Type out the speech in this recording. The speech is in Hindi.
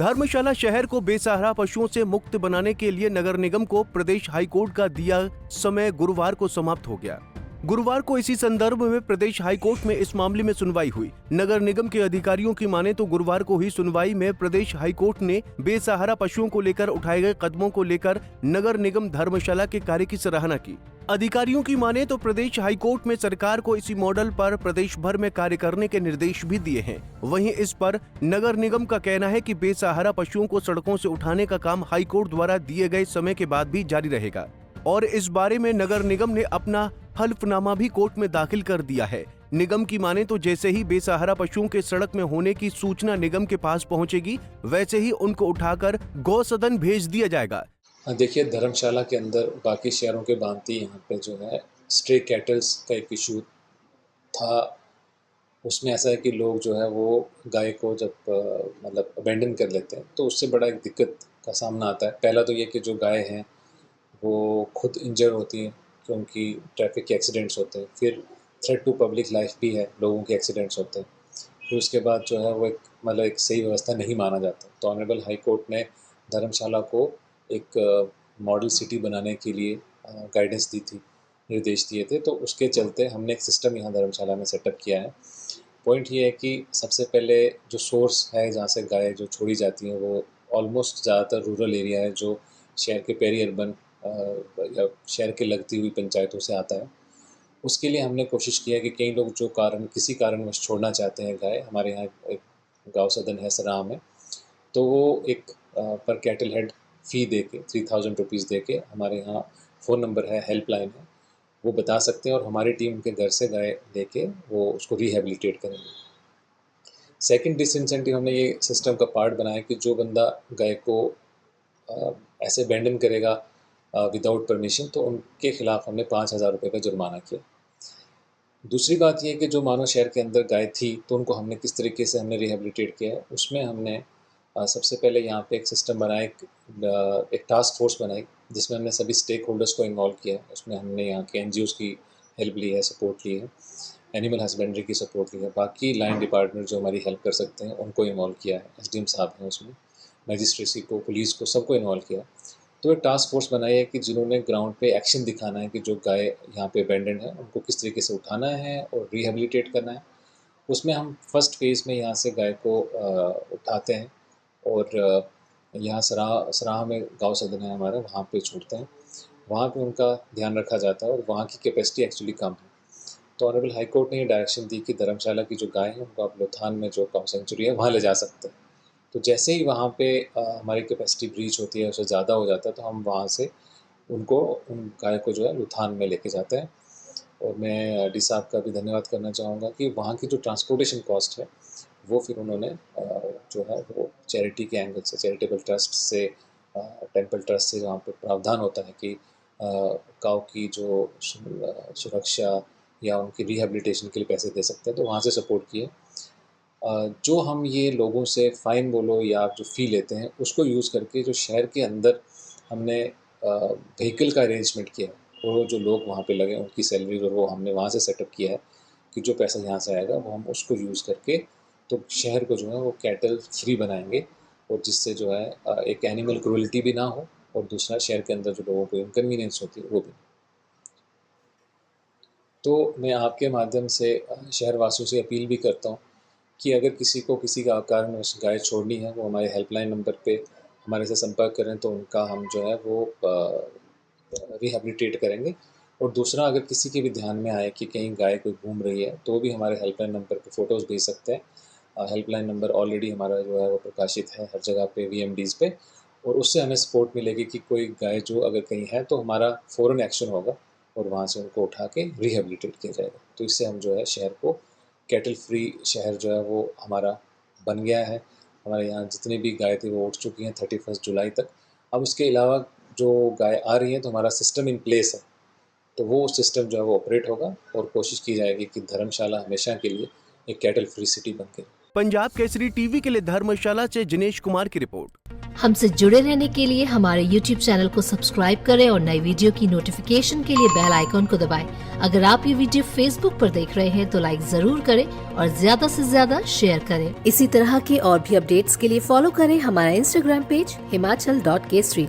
धर्मशाला शहर को बेसहारा पशुओं से मुक्त बनाने के लिए नगर निगम को प्रदेश हाईकोर्ट का दिया समय गुरुवार को समाप्त हो गया। गुरुवार को इसी संदर्भ में प्रदेश हाईकोर्ट में इस मामले में सुनवाई हुई। नगर निगम के अधिकारियों की माने तो गुरुवार को हुई सुनवाई में प्रदेश हाईकोर्ट ने बेसहारा पशुओं को लेकर उठाए गए कदमों को लेकर नगर निगम धर्मशाला के कार्य की सराहना की। अधिकारियों की माने तो प्रदेश हाईकोर्ट में सरकार को इसी मॉडल पर प्रदेश भर में कार्य करने के निर्देश भी दिए हैं। वहीं इस पर नगर निगम का कहना है कि बेसहारा पशुओं को सड़कों से उठाने का काम हाईकोर्ट द्वारा दिए गए समय के बाद भी जारी रहेगा और इस बारे में नगर निगम ने अपना हल्फनामा भी कोर्ट में दाखिल कर दिया है। निगम की माने तो जैसे ही बेसहारा पशुओं के सड़क में होने की सूचना निगम के पास पहुंचेगी, वैसे ही उनको उठाकर गौ सदन भेज दिया जाएगा। देखिए, धर्मशाला के अंदर बाकी शहरों के भांति यहाँ पे जो है स्ट्रे कैटल्स का एक इशू था। उसमें ऐसा है कि लोग जो है वो गाय को जब मतलब अबेंडन कर लेते हैं तो उससे बड़ा एक दिक्कत का सामना आता है। पहला तो ये कि जो गाय हैं वो खुद इंजर होती हैं क्योंकि ट्रैफिक के एक्सीडेंट्स होते हैं। फिर थ्रेट टू पब्लिक लाइफ भी है, लोगों के एक्सीडेंट्स होते हैं। फिर उसके बाद जो है वो एक सही व्यवस्था नहीं माना जाता। तो ऑनरेबल हाई कोर्ट ने धर्मशाला को एक मॉडल सिटी बनाने के लिए गाइडेंस दी थी, निर्देश दिए थे। तो उसके चलते हमने एक सिस्टम यहाँ धर्मशाला में सेटअप किया है। पॉइंट ये है कि सबसे पहले जो सोर्स है जहाँ से गाय जो छोड़ी जाती हैं वो ऑलमोस्ट ज़्यादातर रूरल एरिया है, जो शहर के पेरी अर्बन या शहर के लगती हुई पंचायतों से आता है। उसके लिए हमने कोशिश किया कि कई लोग जो किसी कारणवश छोड़ना चाहते हैं गाय, हमारे यहाँ एक गाँव सदन है सराह में, तो वो एक पर कैटल हेड फ़ी दे के 3000 रुपीज़ दे के, हमारे यहाँ फ़ोन नंबर है, हेल्पलाइन है, वो बता सकते हैं और हमारी टीम के घर से गाय लेके वो उसको रिहेबिलिटेट करेंगे। सेकंड डिसइंसेंटिव हमने ये सिस्टम का पार्ट बनाया कि जो बंदा गाय को ऐसे अबैंडन करेगा विदाउट परमिशन, तो उनके खिलाफ हमने 5000 रुपये का जुर्माना किया। दूसरी बात ये है कि जो मानो शहर के अंदर गाय थी तो उनको हमने किस तरीके से हमने रिहेबिलिटेट किया है, उसमें हमने सबसे पहले यहाँ पे एक सिस्टम बनाया, एक टास्क फोर्स बनाई जिसमें हमने सभी स्टेक होल्डर्स को इन्वॉल्व किया है। उसमें हमने यहाँ के NGOs की हेल्प ली है, सपोर्ट ली है, एनिमल हस्बेंड्री की सपोर्ट ली है, बाकी लाइन डिपार्टमेंट जो हमारी हेल्प कर सकते हैं उनको इन्वॉल्व किया है, SDM साहब हैं उसमें, मजिस्ट्रेसी को, पुलिस को, सबको इन्वॉल्व किया। तो एक टास्क फोर्स बनाई है कि जिन्होंने ग्राउंड पे एक्शन दिखाना है कि जो गाय यहाँ पे अबेंडन है उनको किस तरीके से उठाना है और रिहेबिलिटेट करना है। उसमें हम फर्स्ट फेज़ में यहाँ से गाय को उठाते हैं और यहाँ सराह में गाँव सदन है हमारा, वहाँ पे छोड़ते हैं। वहाँ पे उनका ध्यान रखा जाता है और वहाँ की कैपेसिटी एक्चुअली कम है। तो ऑनरेबल हाई कोर्ट ने ये डायरेक्शन दी कि धर्मशाला की जो गाय है उनको आप लोथान में जो काउ सेंचुरी है वहाँ ले जा सकते हैं। तो जैसे ही वहाँ पे हमारी कैपेसिटी ब्रीच होती है, उससे ज़्यादा हो जाता है, तो हम वहाँ से उन गाय को जो है लुधियाना में लेके जाते हैं। और मैं डी साहब का भी धन्यवाद करना चाहूँगा कि वहाँ की जो ट्रांसपोर्टेशन कॉस्ट है वो फिर उन्होंने जो है वो चैरिटी के एंगल से, चैरिटेबल ट्रस्ट से, टेम्पल ट्रस्ट से जहाँ पे प्रावधान होता है कि काऊ की जो सुरक्षा या उनकी रिहेबिलिटेशन के लिए पैसे दे सकते हैं, तो वहाँ से सपोर्ट किए। जो हम ये लोगों से फ़ाइन बोलो या आप जो फ़ी लेते हैं उसको यूज़ करके जो शहर के अंदर हमने व्हीकल का अरेंजमेंट किया है, वो जो लोग वहाँ पे लगे उनकी सैलरी और वो हमने वहाँ से सेटअप किया है कि जो पैसा यहाँ से आएगा वो हम उसको यूज़ करके तो शहर को जो है वो कैटल फ्री बनाएंगे और जिससे जो है एक एनिमल क्रूअल्टी भी ना हो और दूसरा शहर के अंदर जो लोगों को इनकन्वीनियंस होती है वो भी। तो मैं आपके माध्यम से शहरवासियों से अपील भी करता हूँ कि अगर किसी को किसी का कारणवश गाय छोड़नी है, वो हमारे हेल्पलाइन नंबर पे हमारे से संपर्क करें तो उनका हम जो है वो रिहेबिलिटेट करेंगे। और दूसरा, अगर किसी के भी ध्यान में आए कि कहीं गाय कोई घूम रही है तो भी हमारे हेल्पलाइन नंबर पे फ़ोटोज़ भेज सकते हैं। हेल्पलाइन नंबर ऑलरेडी हमारा जो है वो प्रकाशित है हर जगह पे VMDs पे, और उससे हमें सपोर्ट मिलेगी कि कोई गाय जो अगर कहीं है तो हमारा फ़ौरन एक्शन होगा और वहाँ से उनको उठा के रिहेबिलिटेट किया जाएगा। तो इससे हम जो है शहर को कैटल फ्री शहर जो है वो हमारा बन गया है। हमारे यहाँ जितनी भी गाय थी वो उठ चुकी हैं 31 जुलाई तक। अब उसके अलावा जो गाय आ रही हैं तो हमारा सिस्टम इन प्लेस है, तो वो सिस्टम जो है वो ऑपरेट होगा और कोशिश की जाएगी कि धर्मशाला हमेशा के लिए एक कैटल फ्री सिटी बन के। पंजाब केसरी टीवी के लिए धर्मशाला से जिनेश कुमार की रिपोर्ट। हमसे जुड़े रहने के लिए हमारे YouTube चैनल को सब्सक्राइब करें और नई वीडियो की नोटिफिकेशन के लिए बेल आइकॉन को दबाएं। अगर आप ये वीडियो Facebook पर देख रहे हैं तो लाइक जरूर करें और ज्यादा से ज्यादा शेयर करें। इसी तरह के और भी अपडेट्स के लिए फॉलो करें हमारा Instagram पेज himachal.kesri।